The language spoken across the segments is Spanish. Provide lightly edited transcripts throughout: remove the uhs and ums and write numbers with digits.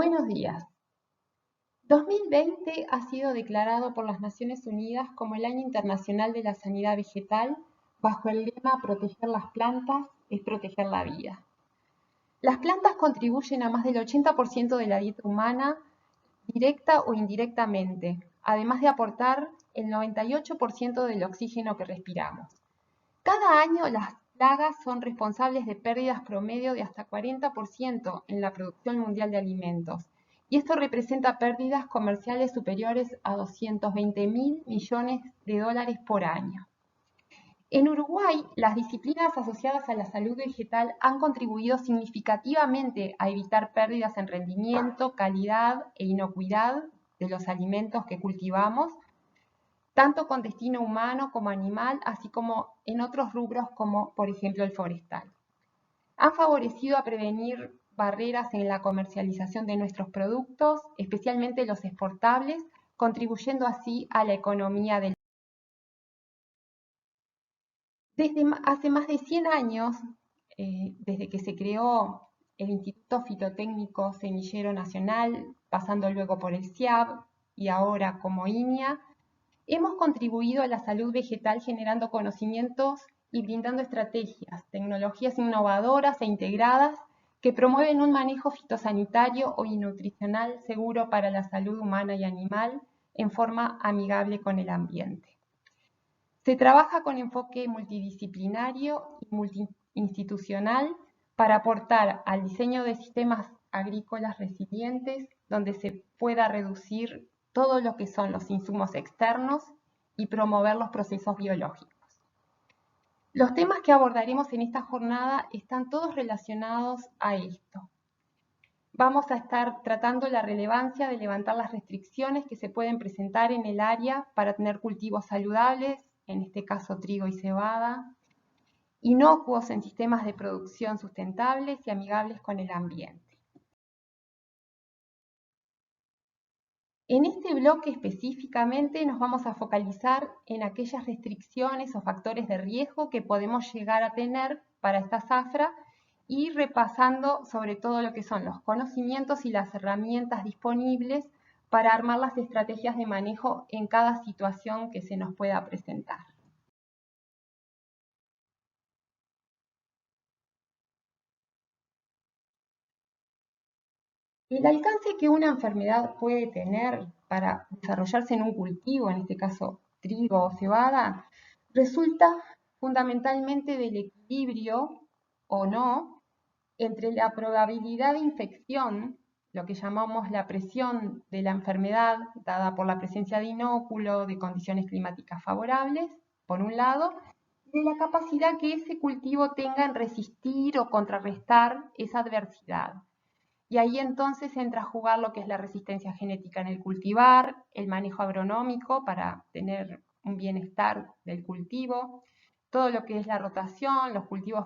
Buenos días. 2020 ha sido declarado por las Naciones Unidas como el Año Internacional de la Sanidad Vegetal bajo el lema Proteger las plantas es proteger la vida. Las plantas contribuyen a más del 80% de la dieta humana, directa o indirectamente, además de aportar el 98% del oxígeno que respiramos. Cada año las plagas son responsables de pérdidas promedio de hasta 40% en la producción mundial de alimentos, y esto representa pérdidas comerciales superiores a 220.000 millones de dólares por año. En Uruguay, las disciplinas asociadas a la salud vegetal han contribuido significativamente a evitar pérdidas en rendimiento, calidad e inocuidad de los alimentos que cultivamos, tanto con destino humano como animal, así como en otros rubros como, por ejemplo, el forestal. Han favorecido a prevenir barreras en la comercialización de nuestros productos, especialmente los exportables, contribuyendo así a la economía del país. Desde hace más de 100 años, desde que se creó el Instituto Fitotécnico Semillero Nacional, pasando luego por el CIAB y ahora como INIA, hemos contribuido a la salud vegetal generando conocimientos y brindando estrategias, tecnologías innovadoras e integradas que promueven un manejo fitosanitario y nutricional seguro para la salud humana y animal en forma amigable con el ambiente. Se trabaja con enfoque multidisciplinario y multiinstitucional para aportar al diseño de sistemas agrícolas resilientes donde se pueda reducir todo lo que son los insumos externos y promover los procesos biológicos. Los temas que abordaremos en esta jornada están todos relacionados a esto. Vamos a estar tratando la relevancia de levantar las restricciones que se pueden presentar en el área para tener cultivos saludables, en este caso trigo y cebada, inocuos en sistemas de producción sustentables y amigables con el ambiente. En este bloque específicamente nos vamos a focalizar en aquellas restricciones o factores de riesgo que podemos llegar a tener para esta zafra y repasando sobre todo lo que son los conocimientos y las herramientas disponibles para armar las estrategias de manejo en cada situación que se nos pueda presentar. El alcance que una enfermedad puede tener para desarrollarse en un cultivo, en este caso trigo o cebada, resulta fundamentalmente del equilibrio o no entre la probabilidad de infección, lo que llamamos la presión de la enfermedad dada por la presencia de inóculo, de condiciones climáticas favorables, por un lado, y de la capacidad que ese cultivo tenga en resistir o contrarrestar esa adversidad. Y ahí entonces entra a jugar lo que es la resistencia genética en el cultivar, el manejo agronómico para tener un bienestar del cultivo, todo lo que es la rotación, los cultivos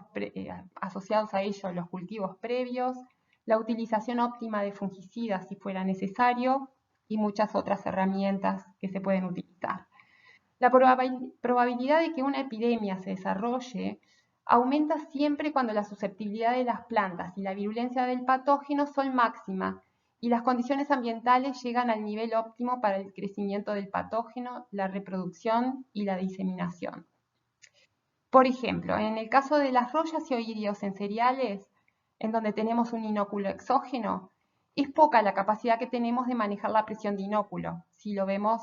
asociados a ello, los cultivos previos, la utilización óptima de fungicidas si fuera necesario y muchas otras herramientas que se pueden utilizar. La probabilidad de que una epidemia se desarrolle aumenta siempre cuando la susceptibilidad de las plantas y la virulencia del patógeno son máximas y las condiciones ambientales llegan al nivel óptimo para el crecimiento del patógeno, la reproducción y la diseminación. Por ejemplo, en el caso de las rollas y oídios en cereales, en donde tenemos un inóculo exógeno, es poca la capacidad que tenemos de manejar la presión de inóculo, si lo vemos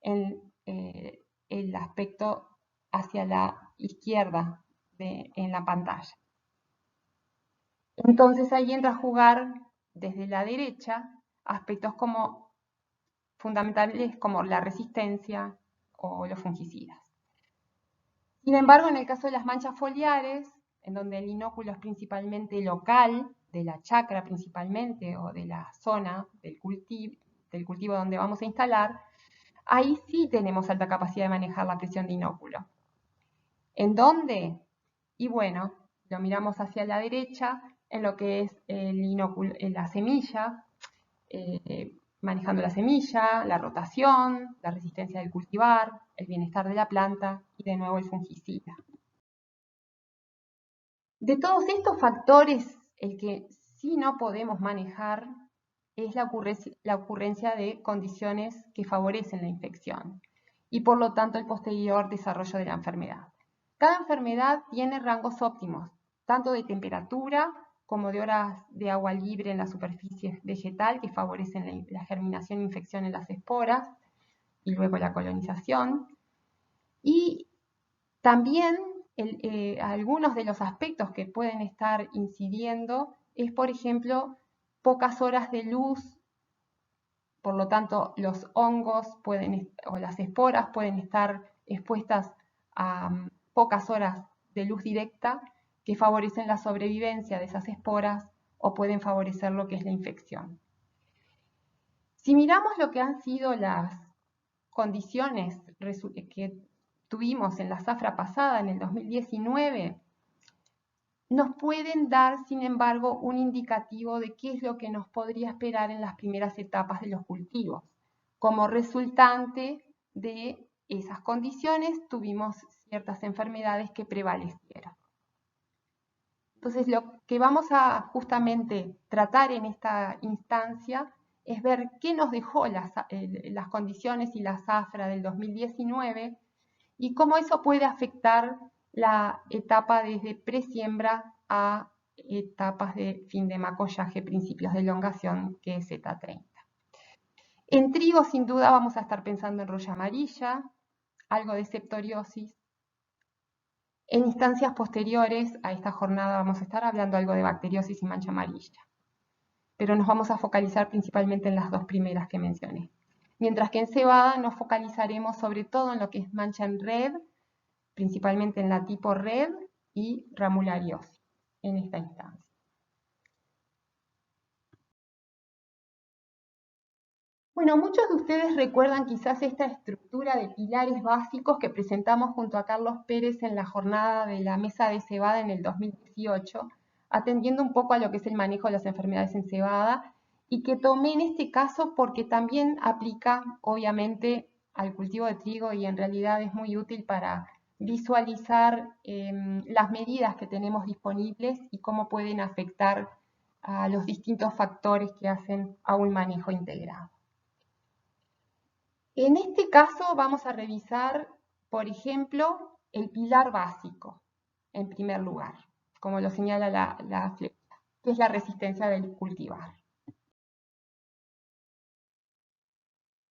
en el aspecto hacia la izquierda en la pantalla. Entonces ahí entra a jugar desde la derecha aspectos como fundamentales como la resistencia o los fungicidas. Sin embargo, en el caso de las manchas foliares, en donde el inóculo es principalmente local, de la chacra principalmente, o de la zona del cultivo donde vamos a instalar, ahí sí tenemos alta capacidad de manejar la presión de inóculo. ¿En dónde? Y bueno, lo miramos hacia la derecha, en lo que es el inóculo, la semilla, manejando la semilla, la rotación, la resistencia del cultivar, el bienestar de la planta y de nuevo el fungicida. De todos estos factores, el que sí no podemos manejar es la ocurrencia de condiciones que favorecen la infección y por lo tanto el posterior desarrollo de la enfermedad. Cada enfermedad tiene rangos óptimos, tanto de temperatura como de horas de agua libre en la superficie vegetal que favorecen la germinación e infección en las esporas y luego la colonización. Y también algunos de los aspectos que pueden estar incidiendo es, por ejemplo, pocas horas de luz, por lo tanto los hongos o las esporas pueden estar expuestas a pocas horas de luz directa que favorecen la sobrevivencia de esas esporas o pueden favorecer lo que es la infección. Si miramos lo que han sido las condiciones que tuvimos en la zafra pasada, en el 2019, nos pueden dar, sin embargo, un indicativo de qué es lo que nos podría esperar en las primeras etapas de los cultivos. Como resultante de esas condiciones, tuvimos ciertas enfermedades que prevalecieron. Entonces, lo que vamos a justamente tratar en esta instancia es ver qué nos dejó las condiciones y la zafra del 2019 y cómo eso puede afectar la etapa desde presiembra a etapas de fin de macollaje, principios de elongación, que es Z30. En trigo, sin duda, vamos a estar pensando en roya amarilla, algo de septoriosis. En instancias posteriores a esta jornada vamos a estar hablando algo de bacteriosis y mancha amarilla, pero nos vamos a focalizar principalmente en las dos primeras que mencioné. Mientras que en cebada nos focalizaremos sobre todo en lo que es mancha en red, principalmente en la tipo red y ramulariosis en esta instancia. Bueno, muchos de ustedes recuerdan quizás esta estructura de pilares básicos que presentamos junto a Carlos Pérez en la jornada de la mesa de cebada en el 2018, atendiendo un poco a lo que es el manejo de las enfermedades en cebada y que tomé en este caso porque también aplica obviamente al cultivo de trigo y en realidad es muy útil para visualizar las medidas que tenemos disponibles y cómo pueden afectar a los distintos factores que hacen a un manejo integrado. En este caso vamos a revisar, por ejemplo, el pilar básico, en primer lugar, como lo señala la flecha, que es la resistencia del cultivar.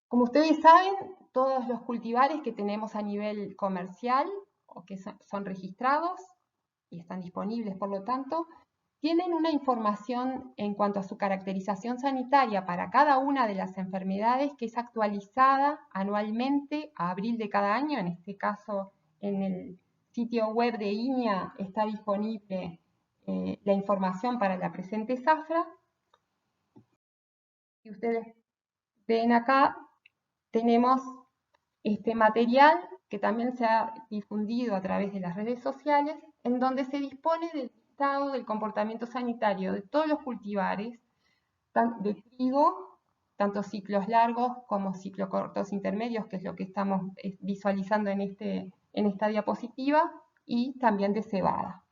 Como ustedes saben, todos los cultivares que tenemos a nivel comercial o que son registrados y están disponibles, por lo tanto, tienen una información en cuanto a su caracterización sanitaria para cada una de las enfermedades que es actualizada anualmente a abril de cada año. En este caso, en el sitio web de INEA está disponible la información para la presente zafra. Si ustedes ven acá, tenemos este material que también se ha difundido a través de las redes sociales, en donde se dispone del listado del comportamiento sanitario de todos los cultivares de trigo, tanto ciclos largos como ciclos cortos intermedios, que es lo que estamos visualizando en esta diapositiva, y también de cebada.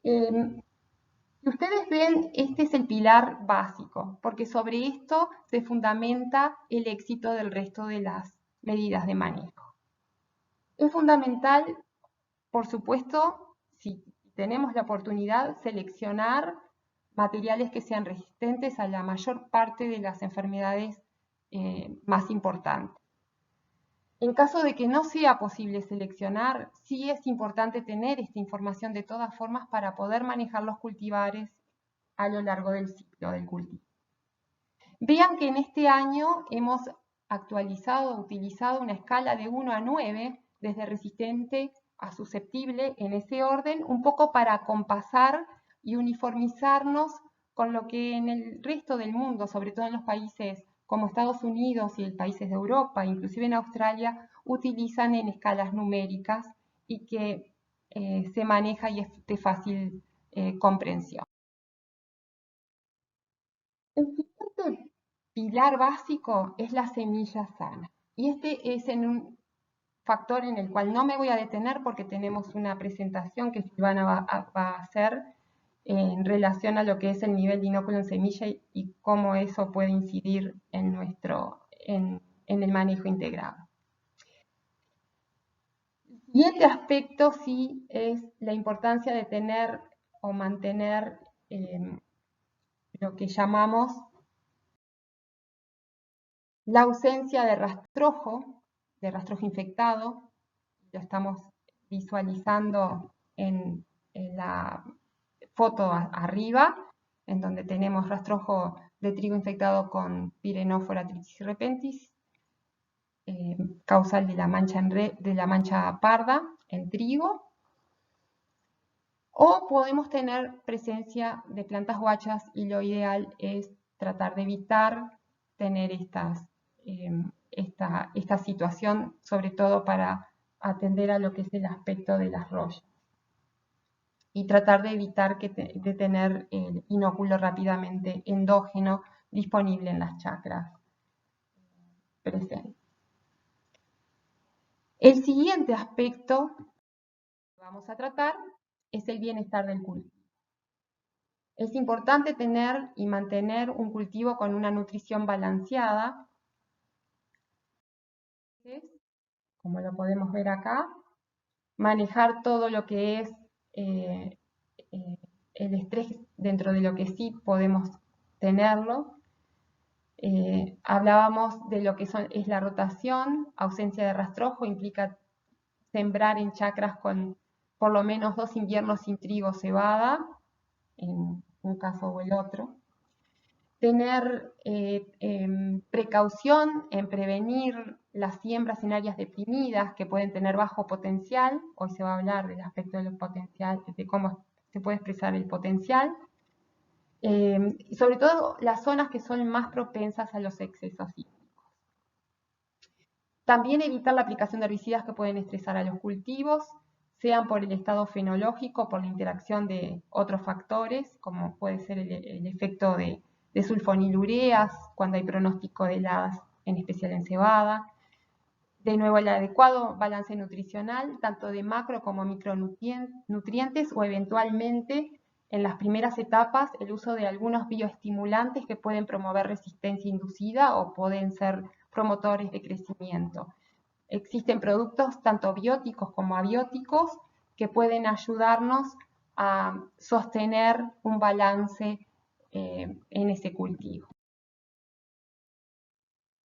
Si ustedes ven, este es el pilar básico, porque sobre esto se fundamenta el éxito del resto de las medidas de manejo. Es fundamental, por supuesto, si tenemos la oportunidad, seleccionar materiales que sean resistentes a la mayor parte de las enfermedades más importantes. En caso de que no sea posible seleccionar, sí es importante tener esta información de todas formas para poder manejar los cultivares a lo largo del ciclo del cultivo. Vean que en este año hemos utilizado una escala de 1 a 9, desde resistente a susceptible en ese orden, un poco para compasar y uniformizarnos con lo que en el resto del mundo, sobre todo en los países como Estados Unidos y en países de Europa, inclusive en Australia, utilizan en escalas numéricas y que se maneja y es de fácil comprensión. El siguiente pilar básico es la semilla sana. Y este es un factor en el cual no me voy a detener porque tenemos una presentación que Silvana va a hacer en relación a lo que es el nivel de inóculo en semilla y cómo eso puede incidir en el manejo integrado. Y este aspecto sí es la importancia de tener o mantener lo que llamamos la ausencia de rastrojo infectado. Lo estamos visualizando en la foto arriba, en donde tenemos rastrojo de trigo infectado con Pyrenófora trichirepentis, causal de la mancha parda en trigo. O podemos tener presencia de plantas guachas y lo ideal es tratar de evitar tener esta situación, sobre todo para atender a lo que es el aspecto de las rollas. Y tratar de evitar de tener el inóculo rápidamente endógeno disponible en las chacras presentes. El siguiente aspecto que vamos a tratar es el bienestar del cultivo. Es importante tener y mantener un cultivo con una nutrición balanceada, como lo podemos ver acá, manejar todo lo que es el estrés dentro de lo que sí podemos tenerlo. Hablábamos de lo que es la rotación, ausencia de rastrojo, implica sembrar en chacras con por lo menos 2 inviernos sin trigo o cebada, en un caso o el otro. Tener precaución en prevenir las siembras en áreas deprimidas que pueden tener bajo potencial. Hoy se va a hablar del aspecto del potencial, de cómo se puede expresar el potencial. Sobre todo las zonas que son más propensas a los excesos hídricos. También evitar la aplicación de herbicidas que pueden estresar a los cultivos, sean por el estado fenológico, por la interacción de otros factores, como puede ser el efecto de sulfonilureas, cuando hay pronóstico de heladas, en especial en cebada. De nuevo, el adecuado balance nutricional, tanto de macro como micronutrientes, o eventualmente, en las primeras etapas, el uso de algunos bioestimulantes que pueden promover resistencia inducida o pueden ser promotores de crecimiento. Existen productos tanto bióticos como abióticos que pueden ayudarnos a sostener un balance en ese cultivo.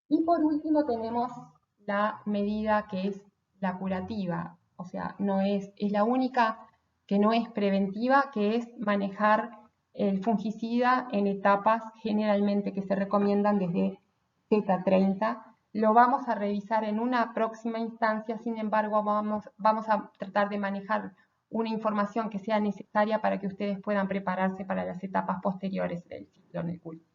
Y por último tenemos la medida que es la curativa, o sea, es la única que no es preventiva, que es manejar el fungicida en etapas generalmente que se recomiendan desde Z30. Lo vamos a revisar en una próxima instancia, sin embargo vamos a tratar de manejar una información que sea necesaria para que ustedes puedan prepararse para las etapas posteriores del ciclo en el cultivo.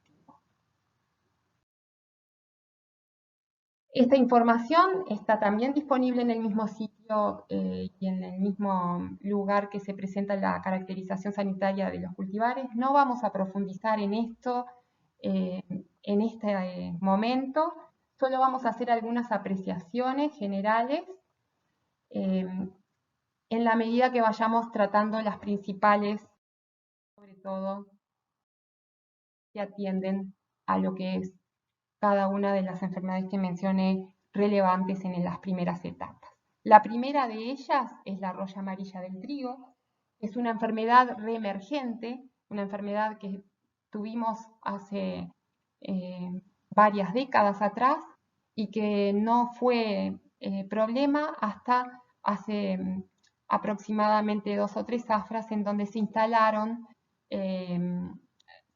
Esta información está también disponible en el mismo sitio y en el mismo lugar que se presenta la caracterización sanitaria de los cultivares. No vamos a profundizar en esto en este momento, solo vamos a hacer algunas apreciaciones generales en la medida que vayamos tratando las principales, sobre todo, que atienden a lo que es cada una de las enfermedades que mencioné relevantes en las primeras etapas. La primera de ellas es la roya amarilla del trigo. Es una enfermedad reemergente, una enfermedad que tuvimos hace varias décadas atrás y que no fue problema hasta hace aproximadamente 2 o 3 zafras, en donde se instalaron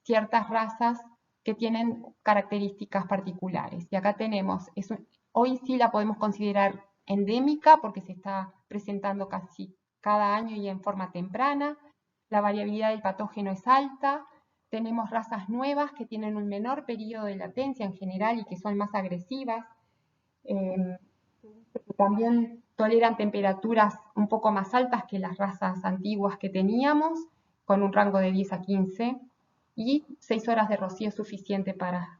ciertas razas que tienen características particulares. Y acá tenemos, hoy sí la podemos considerar endémica porque se está presentando casi cada año y en forma temprana. La variabilidad del patógeno es alta. Tenemos razas nuevas que tienen un menor periodo de latencia en general y que son más agresivas. También toleran temperaturas un poco más altas que las razas antiguas que teníamos, con un rango de 10 a 15, y 6 horas de rocío es suficiente para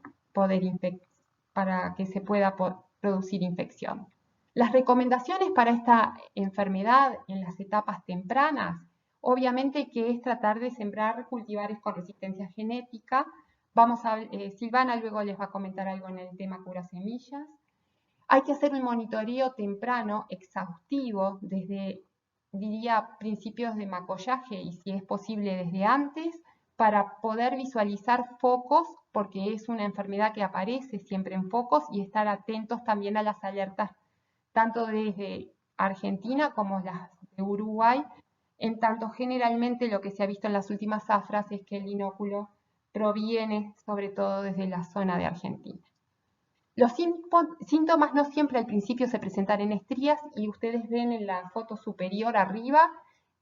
que se pueda producir infección. Las recomendaciones para esta enfermedad en las etapas tempranas, obviamente que es tratar de sembrar cultivares con resistencia genética. Silvana luego les va a comentar algo en el tema cura semillas. Hay que hacer un monitoreo temprano, exhaustivo, desde, diría, principios de macollaje y si es posible desde antes, para poder visualizar focos, porque es una enfermedad que aparece siempre en focos, y estar atentos también a las alertas, tanto desde Argentina como las de Uruguay, en tanto generalmente lo que se ha visto en las últimas zafras es que el inóculo proviene sobre todo desde la zona de Argentina. Los síntomas no siempre al principio se presentan en estrías y ustedes ven en la foto superior arriba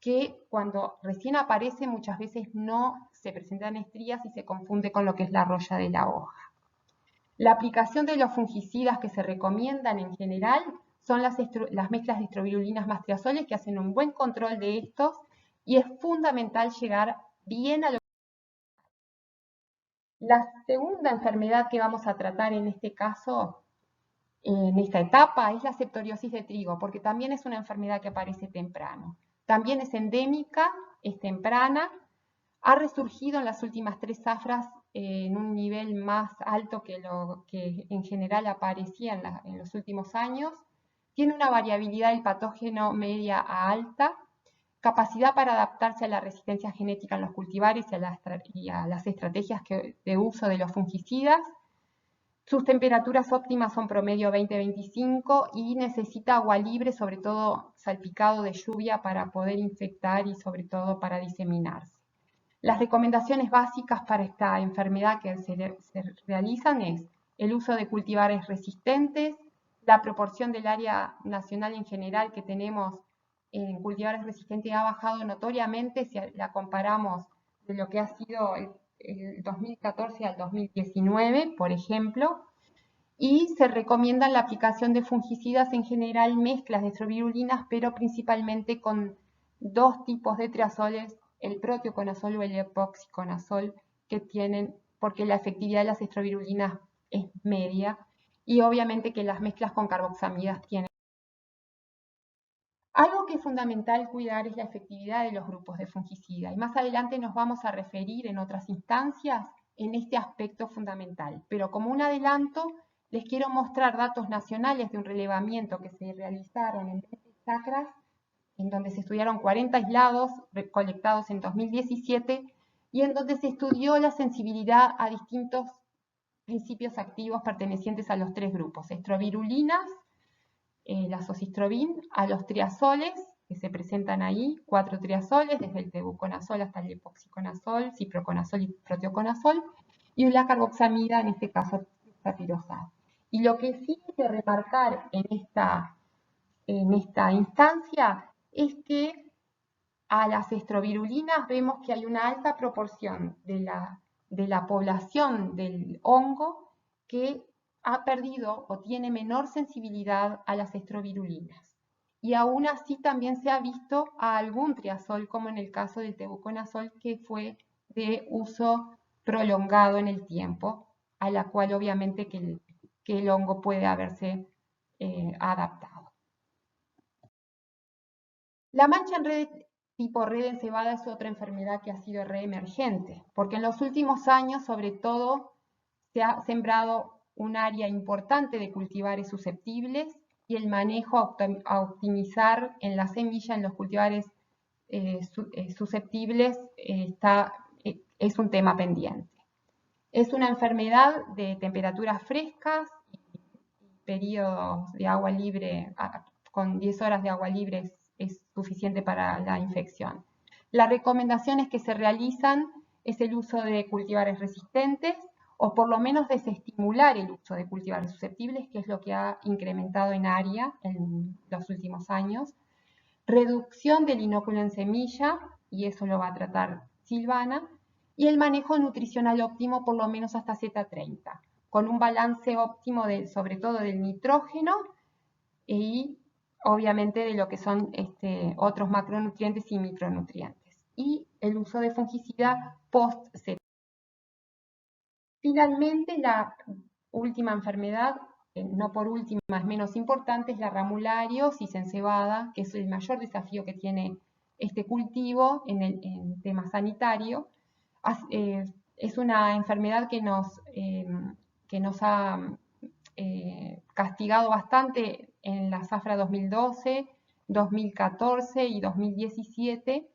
que cuando recién aparece muchas veces no se presentan estrías y se confunde con lo que es la roya de la hoja. La aplicación de los fungicidas que se recomiendan en general son las mezclas de estrobirulinas más triazoles que hacen un buen control de estos y es fundamental llegar bien a lo. La segunda enfermedad que vamos a tratar en este caso, en esta etapa, es la septoriosis de trigo, porque también es una enfermedad que aparece temprano. También es endémica, es temprana, ha resurgido en las últimas 3 zafras en un nivel más alto que lo que en general aparecía en los últimos años. Tiene una variabilidad del patógeno media a alta, capacidad para adaptarse a la resistencia genética en los cultivares y a las estrategias de uso de los fungicidas. Sus temperaturas óptimas son promedio 20-25 y necesita agua libre, sobre todo salpicado de lluvia, para poder infectar y sobre todo para diseminarse. Las recomendaciones básicas para esta enfermedad que se realizan es el uso de cultivares resistentes, la proporción del área nacional en general que tenemos en cultivares resistentes ha bajado notoriamente si la comparamos de lo que ha sido el 2014 al 2019, por ejemplo, y se recomienda la aplicación de fungicidas en general, mezclas de estrobirulinas, pero principalmente con 2 tipos de triazoles, el proteoconazol o el epoxiconazol, que tienen, porque la efectividad de las estrobirulinas es media, y obviamente que las mezclas con carboxamidas tienen. Algo que es fundamental cuidar es la efectividad de los grupos de fungicida, y más adelante nos vamos a referir en otras instancias en este aspecto fundamental. Pero como un adelanto, les quiero mostrar datos nacionales de un relevamiento que se realizaron en 20 chacras, en donde se estudiaron 40 aislados recolectados en 2017 y en donde se estudió la sensibilidad a distintos principios activos pertenecientes a los 3 grupos, estrobirulinas, la azocistrobin, a los triazoles que se presentan ahí, 4 triazoles, desde el tebuconazol hasta el epoxiconazol, ciproconazol y proteoconazol, y la carboxamida, en este caso sapirosal. Y lo que sí hay que remarcar en esta instancia es que a las estrobirulinas vemos que hay una alta proporción de la población del hongo que ha perdido o tiene menor sensibilidad a las estrobirulinas. Y aún así también se ha visto a algún triazol, como en el caso del tebuconazol, que fue de uso prolongado en el tiempo, a la cual obviamente que el hongo puede haberse adaptado. La mancha en red tipo red encebada es otra enfermedad que ha sido reemergente, porque en los últimos años, sobre todo, se ha sembrado un área importante de cultivares susceptibles y el manejo a optimizar en la semilla en los cultivares susceptibles es un tema pendiente. Es una enfermedad de temperaturas frescas y periodos de agua libre, con 10 horas de agua libre es suficiente para la infección. Las recomendaciones que se realizan es el uso de cultivares resistentes o por lo menos desestimular el uso de cultivares susceptibles, que es lo que ha incrementado en área en los últimos años. Reducción del inóculo en semilla, y eso lo va a tratar Silvana, y el manejo nutricional óptimo por lo menos hasta Z30, con un balance óptimo sobre todo del nitrógeno y obviamente de lo que son otros macronutrientes y micronutrientes. Y el uso de fungicida post-Z. Finalmente, la última enfermedad, no por última, es menos importante, es la ramulario, encebada, que es el mayor desafío que tiene este cultivo en tema sanitario. Es una enfermedad que nos ha castigado bastante en la zafra 2012, 2014 y 2017.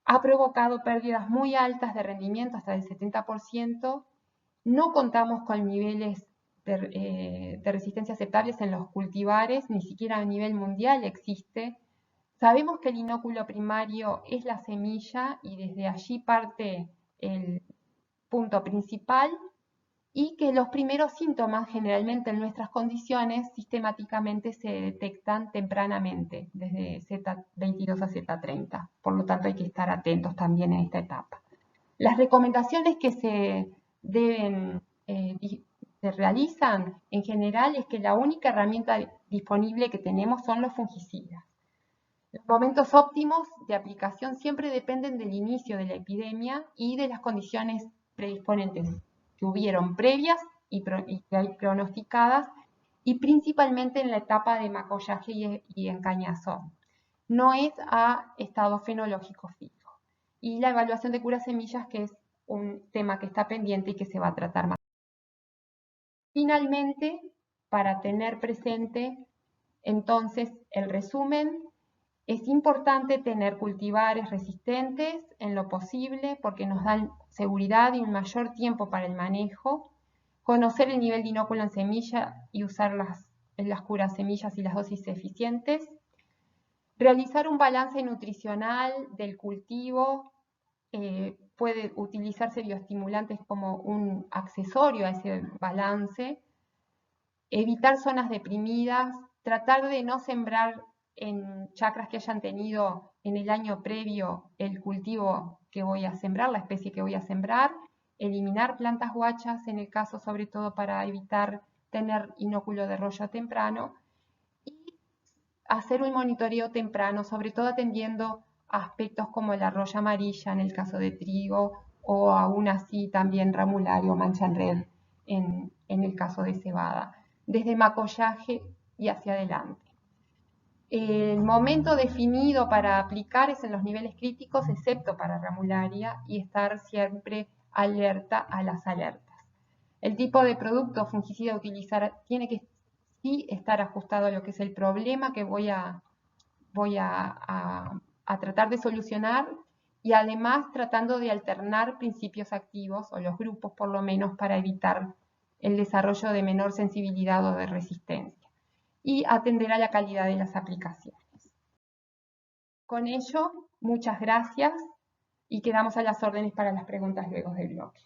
Ha provocado pérdidas muy altas de rendimiento, hasta del 70%. No contamos con niveles de resistencia aceptables en los cultivares, ni siquiera a nivel mundial existe. Sabemos que el inóculo primario es la semilla y desde allí parte el punto principal, y que los primeros síntomas generalmente en nuestras condiciones sistemáticamente se detectan tempranamente, desde Z22 a Z30. Por lo tanto, hay que estar atentos también en esta etapa. Las recomendaciones que se realizan en general es que la única herramienta disponible que tenemos son los fungicidas. Los momentos óptimos de aplicación siempre dependen del inicio de la epidemia y de las condiciones predisponentes que hubieron previas y que hay pronosticadas, y principalmente en la etapa de macollaje y encañazón. No es a estado fenológico fijo. Y la evaluación de cura semillas, que es un tema que está pendiente y que se va a tratar más. Finalmente, para tener presente entonces el resumen, es importante tener cultivares resistentes en lo posible porque nos dan seguridad y un mayor tiempo para el manejo. Conocer el nivel de inóculo en semilla y usar las curas semillas y las dosis eficientes. Realizar un balance nutricional del cultivo. Puede utilizarse bioestimulantes como un accesorio a ese balance. Evitar zonas deprimidas. Tratar de no sembrar en chacras que hayan tenido en el año previo el cultivo que voy a sembrar, la especie que voy a sembrar, eliminar plantas guachas en el caso sobre todo para evitar tener inóculo de rollo temprano, y hacer un monitoreo temprano, sobre todo atendiendo a aspectos como la roya amarilla en el caso de trigo, o aún así también ramulario o mancha en red en el caso de cebada, desde macollaje y hacia adelante. El momento definido para aplicar es en los niveles críticos, excepto para ramularia, y estar siempre alerta a las alertas. El tipo de producto fungicida a utilizar tiene que sí estar ajustado a lo que es el problema que voy a tratar de solucionar, y además tratando de alternar principios activos, o los grupos por lo menos, para evitar el desarrollo de menor sensibilidad o de resistencia, y atender a la calidad de las aplicaciones. Con ello, muchas gracias y quedamos a las órdenes para las preguntas luego del bloque.